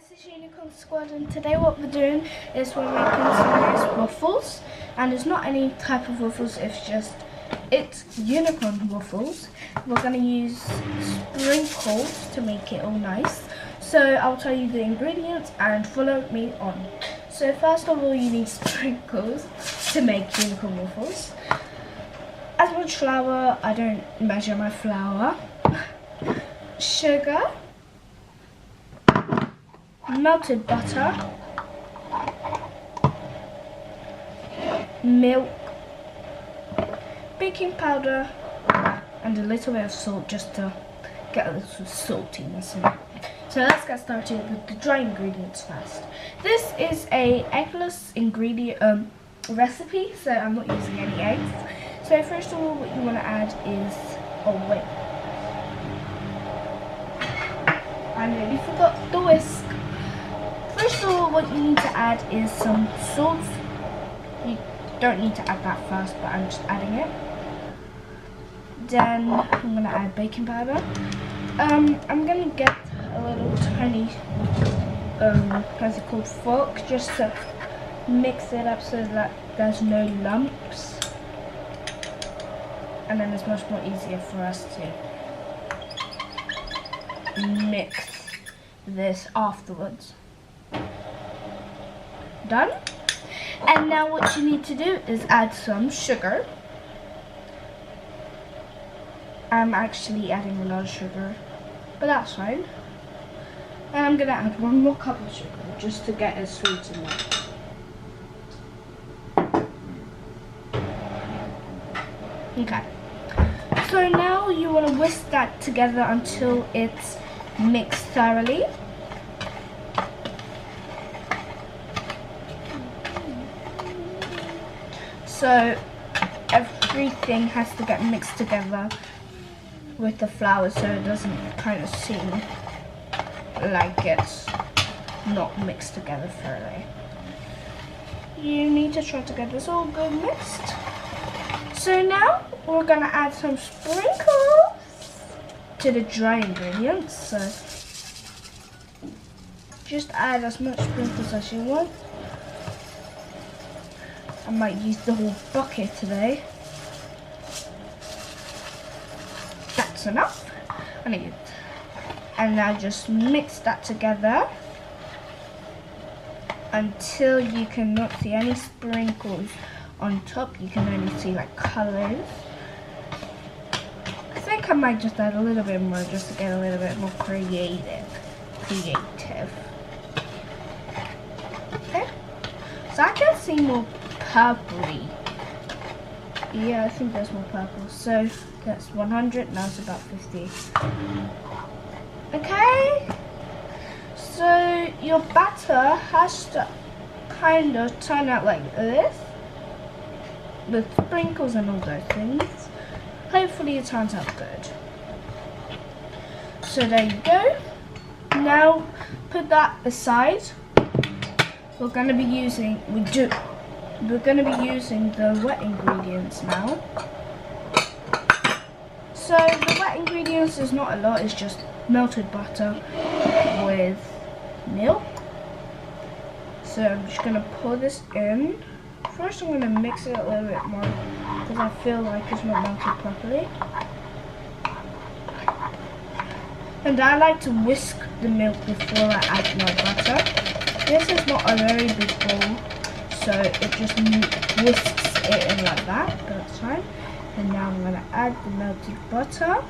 This is Unicorn Squad, and today what we're doing is we're making some nice waffles. And it's not any type of waffles, it's unicorn waffles. We're going to use sprinkles to make it all nice. So I'll tell you the ingredients and follow me on. So first of all, you need sprinkles to make unicorn waffles. As much flour, I don't measure my flour. Sugar, melted butter, milk, baking powder, and a little bit of salt just to get a little saltiness in it. So let's get started with the dry ingredients first. This is a eggless ingredient recipe, so I'm not using any eggs. So first of all, what you want to add is, I nearly forgot the whisk. First of all, what you need to add is some salt. You don't need to add that first, but I'm just adding it. Then I'm going to add baking powder. I'm going to get a little tiny, what's it called, fork, just to mix it up so that there's no lumps. And then it's much more easier for us to mix this afterwards. Done. And now what you need to do is add some sugar. I'm actually adding a lot of sugar, but that's fine. And I'm gonna add 1 more cup of sugar just to get it sweet in there. Okay. So now you want to whisk that together until it's mixed thoroughly. So everything has to get mixed together with the flour so it doesn't kind of seem like it's not mixed together thoroughly. You need to try to get this all good mixed. So now we're going to add some sprinkles to the dry ingredients. So just add as much sprinkles as you want. I might use the whole bucket today. That's enough. And now just mix that together until you cannot see any sprinkles on top. You can only see like colors. I think I might just add a little bit more just to get a little bit more creative. Okay. So I can see more purpley. Yeah, I think there's more purple. So that's 100, now it's about 50. Okay. So your batter has to kind of turn out like this, with sprinkles and all those things. Hopefully it turns out good. So there you go. Now put that aside. We're going to be using the wet ingredients now. So the wet ingredients is not a lot, it's just melted butter with milk. So I'm just going to pour this in. First I'm going to mix it a little bit more because I feel like it's not melted properly. And I like to whisk the milk before I add my butter. This is not a very big bowl, so it just whisks it in like that, but that's fine. And now I'm going to add the melted butter.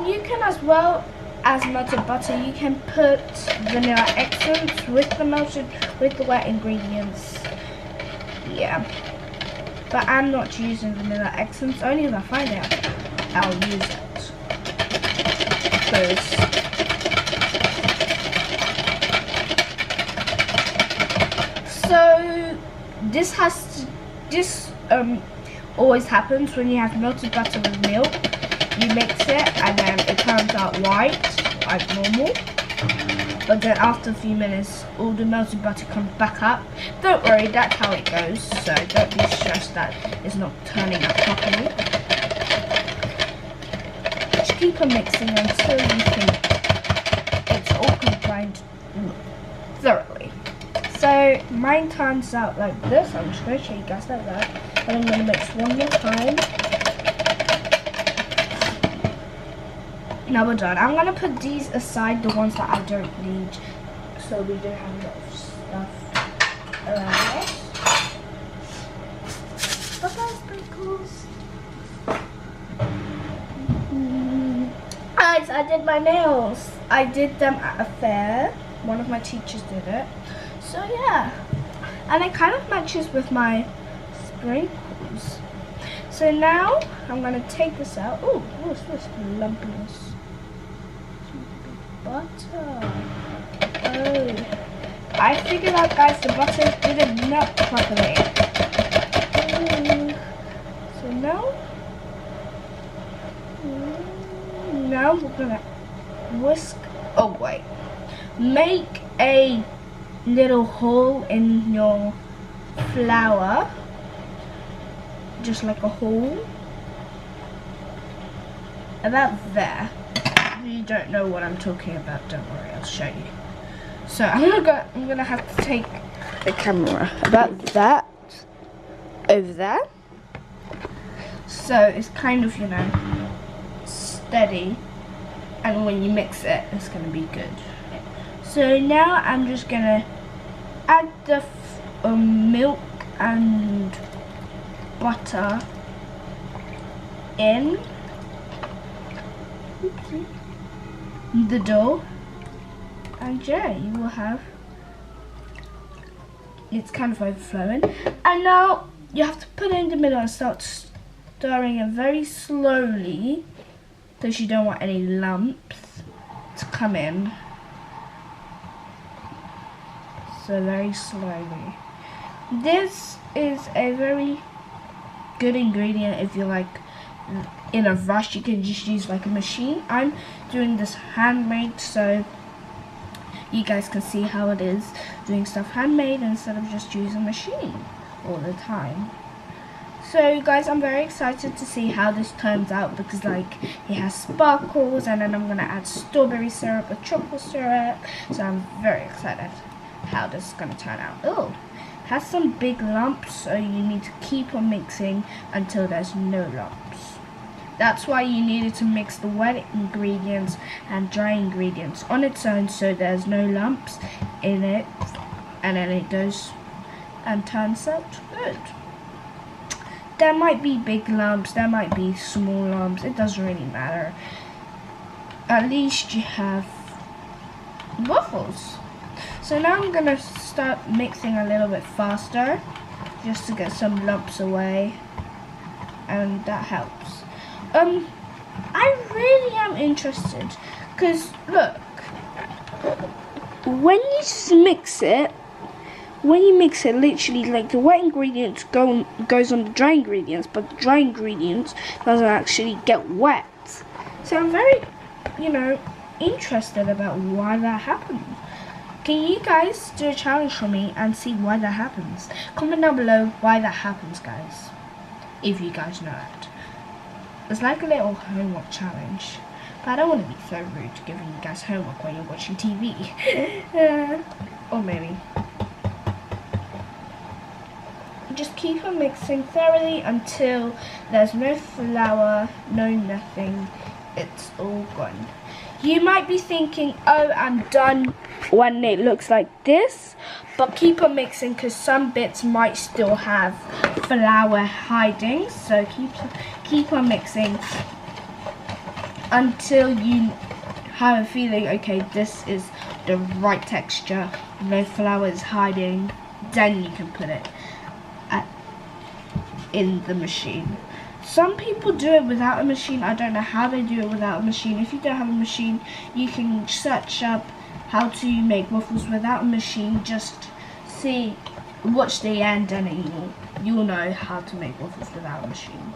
You can, as well as melted butter, you can put vanilla essence with the wet ingredients. Yeah, but I'm not using vanilla essence. Only if I find it, I'll use it. So this always happens when you have melted butter with milk. You mix it and then it turns out white, like normal. But then after a few minutes, all the melted butter comes back up. Don't worry, that's how it goes. So don't be stressed that it's not turning out properly. keep on mixing until you think it's all combined thoroughly. So mine turns out like this. I'm just going to show you guys like that. And I'm going to mix one more time. Now we're done. I'm going to put these aside, the ones that I don't need, so we don't have a lot of stuff around us. Bye-bye, sprinkles. Guys, I did my nails. I did them at a fair. One of my teachers did it. So yeah. And it kind of matches with my sprinkles. So now I'm going to take this out. Oh, what's this lumpiness? Butter. Oh. I figured out, guys, the butter didn't melt properly. So now we're gonna whisk. Oh wait, make a little hole in your flour, just like a hole about there. If you don't know what I'm talking about, don't worry, I'll show you. So I'm gonna have to take the camera about that over there, so it's kind of, you know, steady, and when you mix it, it's gonna be good. So now I'm just gonna add the milk and butter in the dough, and yeah, you will have, it's kind of overflowing. And now you have to put it in the middle and start stirring it very slowly, because you don't want any lumps to come in. So very slowly. This is a very good ingredient if you're like in a rush. You can just use like a machine. I'm doing this handmade, so you guys can see how it is doing stuff handmade instead of just using a machine all the time. So guys, I'm very excited to see how this turns out, because like it has sparkles, and then I'm gonna add strawberry syrup or chocolate syrup. So I'm very excited how this is gonna turn out. Oh, it has some big lumps, so you need to keep on mixing until there's no lumps. That's why you needed to mix the wet ingredients and dry ingredients on its own, so there's no lumps in it, and then it goes and turns out good. There might be big lumps, there might be small lumps, it doesn't really matter. At least you have waffles. So now I'm gonna start mixing a little bit faster, just to get some lumps away, and that helps. I really am interested, because look, when you mix it, literally, like the wet ingredients goes on the dry ingredients, but the dry ingredients doesn't actually get wet. So I'm very, you know, interested about why that happens. Can you guys do a challenge for me and see why that happens? Comment down below why that happens, guys, if you guys know it. It's like a little homework challenge, but I don't want to be so rude giving you guys homework when you're watching TV. Or maybe. Just keep on mixing thoroughly until there's no flour, no nothing. It's all gone. You might be thinking, oh, I'm done when it looks like this, but keep on mixing, because some bits might still have flour hiding. So keep on mixing until you have a feeling, okay, this is the right texture, no flour is hiding. Then you can put it in the machine. Some people do it without a machine. I don't know how they do it without a machine. If you don't have a machine, you can search up how to make waffles without a machine. Just watch the end, and you'll know how to make waffles without a machine.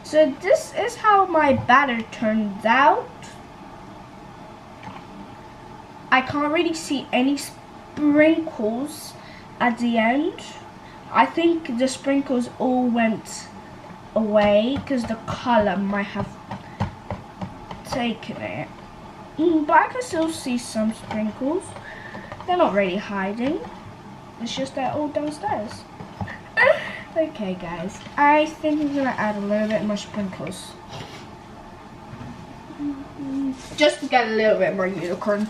So this is how my batter turns out. I can't really see any sprinkles at the end. I think the sprinkles all went away because the color might have taken it. But I can still see some sprinkles. They're not really hiding. It's just they're all downstairs. Okay guys, I think I'm gonna add a little bit more sprinkles. Just to get a little bit more unicorn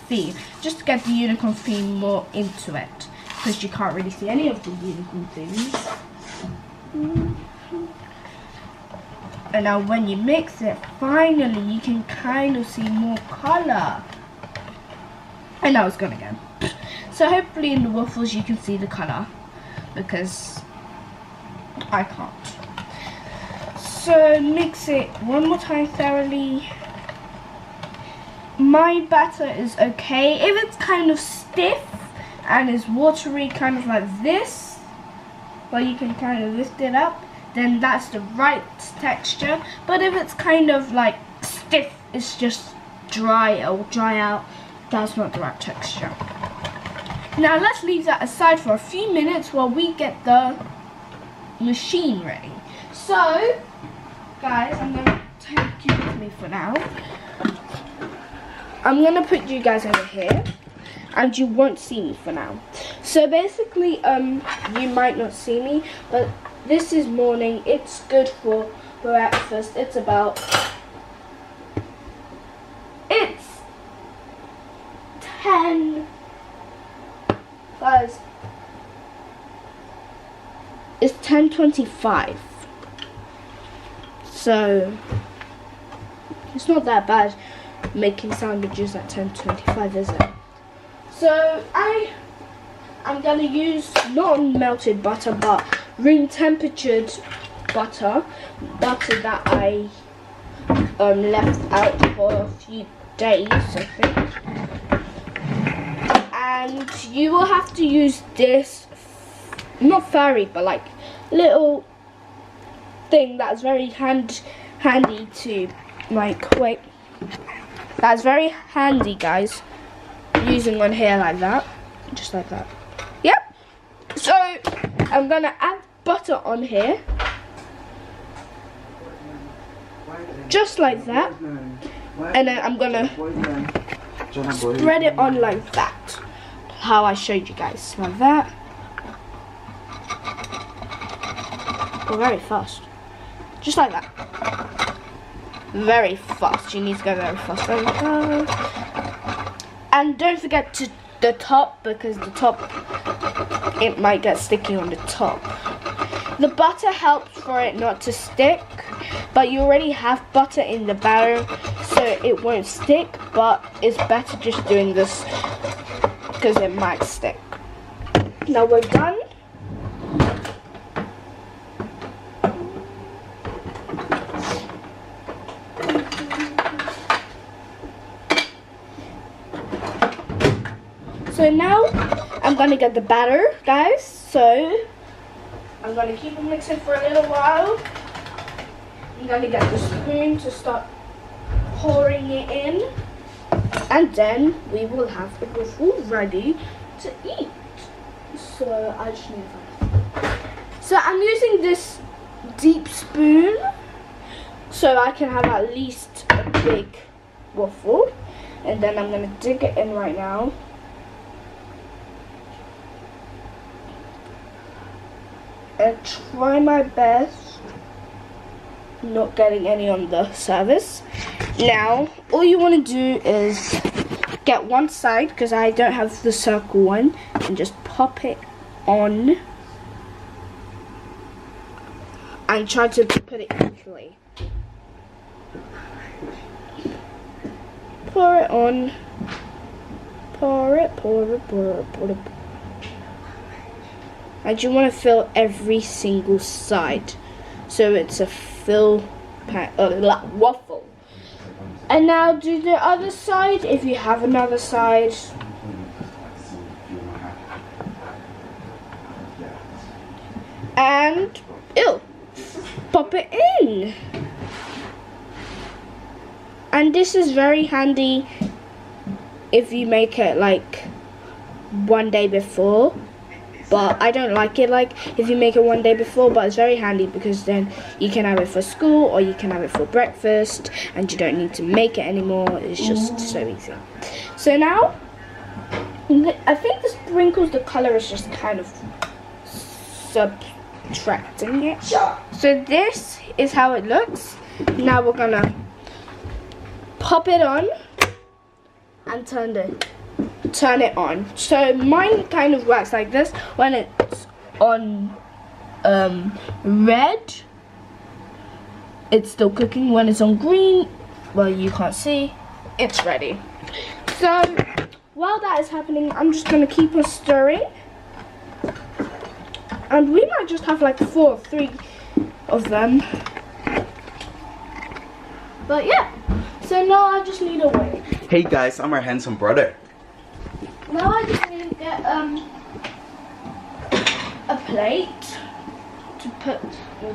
theme. Just to get the unicorn theme more into it. Because you can't really see any of the unicorn things. And now when you mix it, finally you can kind of see more colour. And now it's gone again. So hopefully in the waffles you can see the colour. Because I can't. So mix it one more time thoroughly. My batter is okay. If it's kind of stiff and is watery, kind of like this, where you can kind of lift it up, then that's the right texture. But if it's kind of like stiff, it's just dry or dry out, that's not the right texture. Now let's leave that aside for a few minutes while we get the machine ready. So guys, I'm going to take you with me for now. I'm going to put you guys over here and you won't see me for now. So basically you might not see me, but this is morning. It's good for breakfast. It's 10 guys, it's 10:25, so it's not that bad making sandwiches at 10:25, is it? So I'm gonna use not melted butter but room temperatured butter that I left out for a few days, I think. And you will have to use this, not fairy, but like little thing that's very handy to like, wait, that's very handy guys, using on here like that, just like that. Yep. So I'm gonna add butter on here, just like that, and then I'm gonna spread it on like that, how I showed you guys, like that. Oh, very fast, just like that, very fast. You need to go very fast, like that. And don't forget to the top, because the top, it might get sticky on the top. The butter helps for it not to stick, but you already have butter in the batter, so it won't stick, but it's better just doing this because it might stick. Now we're done. So now I'm gonna get the batter, guys. So I'm gonna keep it mixing for a little while. I'm gonna get the spoon to start pouring it in, and then we will have the waffle ready to eat. So I just need that. So I'm using this deep spoon so I can have at least a big waffle, and then I'm gonna dig it in right now. And try my best not getting any on the surface. Now all you want to do is get one side, because I don't have the circle one, and just pop it on and try to put it equally. Pour it on, pour it. And you want to fill every single side, so it's a waffle. And now do the other side if you have another side. And pop it in. And this is very handy if you make it like one day before. but I don't like it like if you make it one day before, but it's very handy because then you can have it for school or you can have it for breakfast and you don't need to make it anymore. It's just so easy. So now I think the sprinkles, the color is just kind of subtracting it. So this is how it looks. Now we're gonna pop it on and turn it on. So mine kind of works like this. When it's on red, it's still cooking. When it's on green, well, you can't see, it's ready. So while that is happening, I'm just gonna keep on stirring, and we might just have like 4 or 3 of them. But yeah, so now I just need a wait. Hey guys, I'm our handsome brother. Now I just need to get a plate to put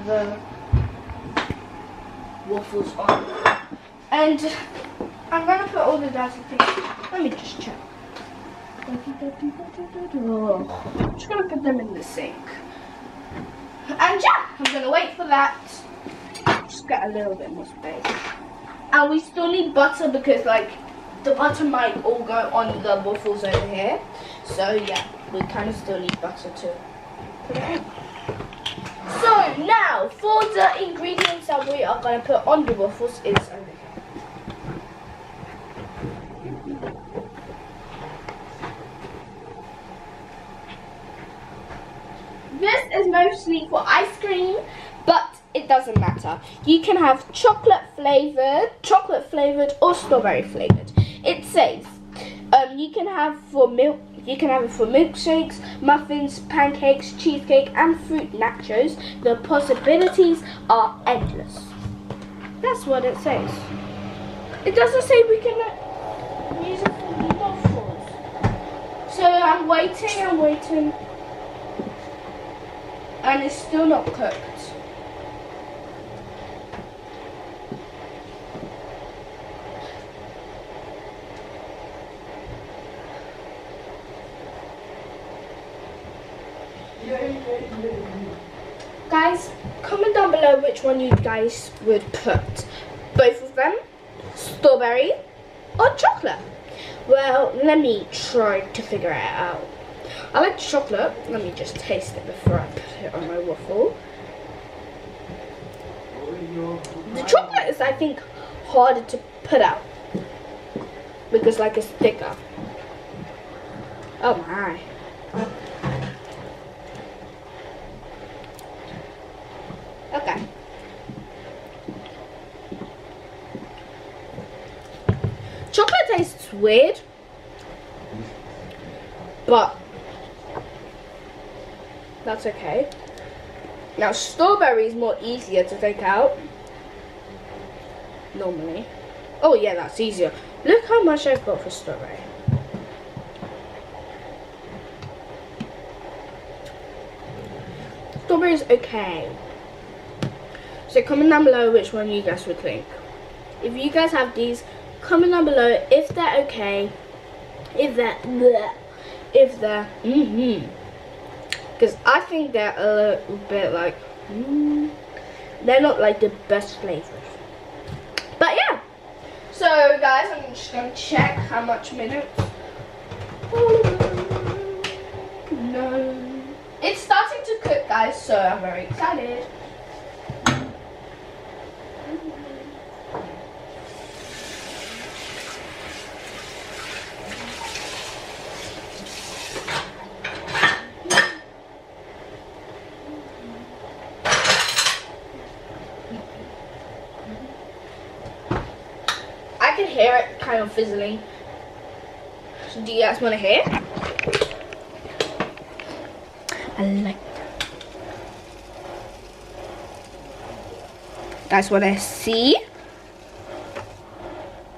the waffles on. And I'm going to put all the dirty things. Let me just check. I'm just going to put them in the sink. And yeah, I'm going to wait for that. Just get a little bit more space. And we still need butter because like the butter might all go on the waffles over here. So yeah, we kind of still need butter to put it in. So now for the ingredients that we are going to put on the waffles is over here. This is mostly for ice cream, but it doesn't matter. You can have chocolate flavored or strawberry flavored. It says you can have for milk. You can have it for milkshakes, muffins, pancakes, cheesecake, and fruit nachos. The possibilities are endless. That's what it says. It doesn't say we can use it for waffles. So I'm waiting, and it's still not cooked. Guys, comment down below which one you guys would put. Both of them, strawberry or chocolate. Well, let me try to figure it out. I like chocolate. Let me just taste it before I put it on my waffle. The chocolate is, I think, harder to put out because like it's thicker. Oh my. Okay. Chocolate tastes weird, but that's okay. Now strawberry is more easier to take out normally. Oh yeah, that's easier. Look how much I've got for strawberry. Strawberry is okay. So comment down below which one you guys would think. If you guys have these, comment down below if they're okay, if they're because I think they're a little bit like they're not like the best flavors. But yeah. So guys, I'm just gonna check how much minutes. No. It's starting to cook, guys, so I'm very excited. I can hear it kind of fizzling. So do you guys want to hear? I like that. That's what I see.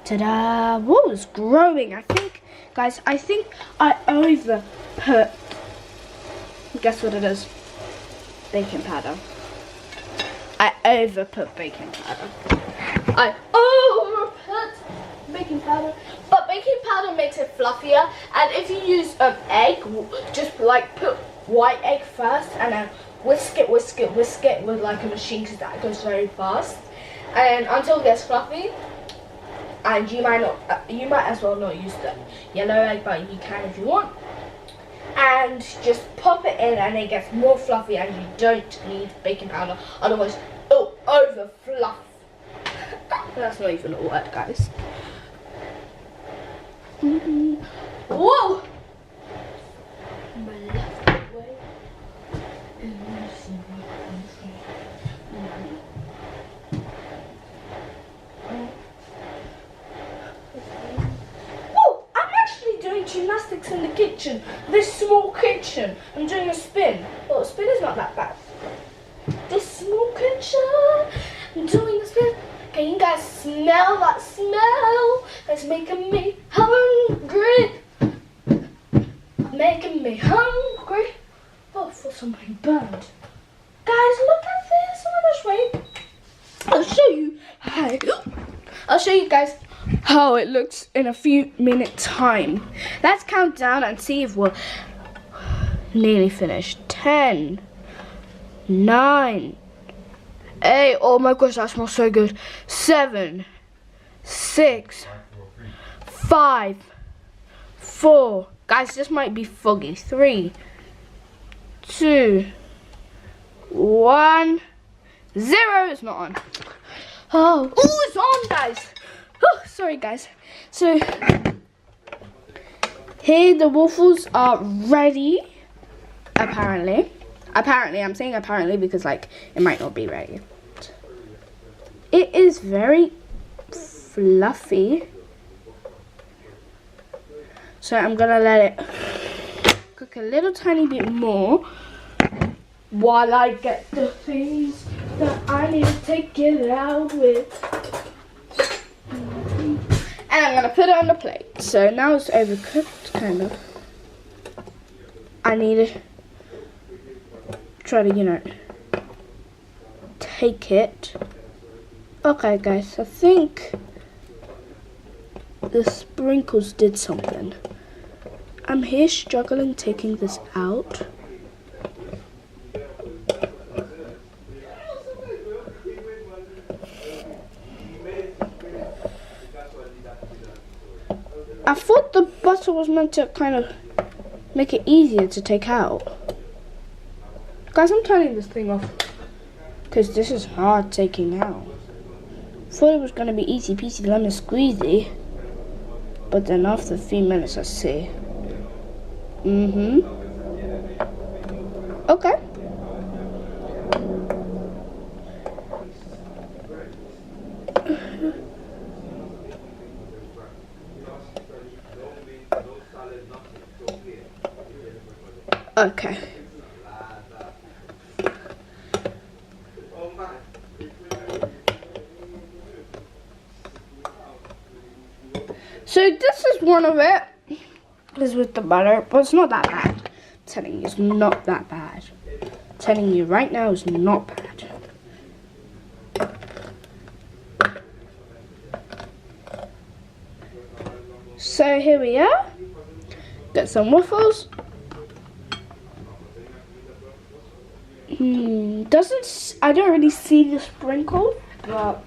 Ta-da! Whoa, it's growing. I think, guys, I over put. Guess what it is? Baking powder. I over put baking powder. I over put baking powder, but baking powder makes it fluffier. And if you use egg, just like put white egg first and then whisk it with like a machine, because that goes very fast, and until it gets fluffy. And you might as well not use the yellow egg, but you can if you want. And just pop it in and it gets more fluffy, and you don't need baking powder, otherwise it'll over fluff. That's not even a word, guys. Whoa! My left way. Oh, I'm actually doing gymnastics in the kitchen. This small kitchen. I'm doing a spin. Well, a spin is not that bad. This small kitchen. I'm doing a spin. Can you guys smell that smell? That's making me hungry. Making me hungry. Oh, for something burned. Guys, look at this. Oh my gosh, wait. I'll show you. Hi. I'll show you guys how it looks in a few minutes time. Let's count down and see if we're nearly finished. 10, 9, 8. Oh my gosh, that smells so good. 7, 6, 5, 4. Guys, this might be foggy. 3, 2, 1. 0. It's not on. Oh, it's on, guys. Oh, sorry, guys. So here the waffles are ready. Apparently, I'm saying apparently because like it might not be ready. It is very fluffy. So I'm gonna let it cook a little tiny bit more while I get the things that I need to take it out with. And I'm gonna put it on the plate. So now it's overcooked, kind of. I need to try to, take it. Okay, guys, I think the sprinkles did something. I'm here struggling taking this out. I thought the butter was meant to kind of make it easier to take out. Guys, I'm turning this thing off because this is hard taking out. Thought it was going to be easy peasy lemon squeezy, but then after a few minutes I see. Okay. Okay. So this is one of it. Is with the butter, but it's not that bad. I'm telling you, it's not that bad. I'm telling you right now, it's not bad. So here we are. Got some waffles. I don't really see the sprinkle, but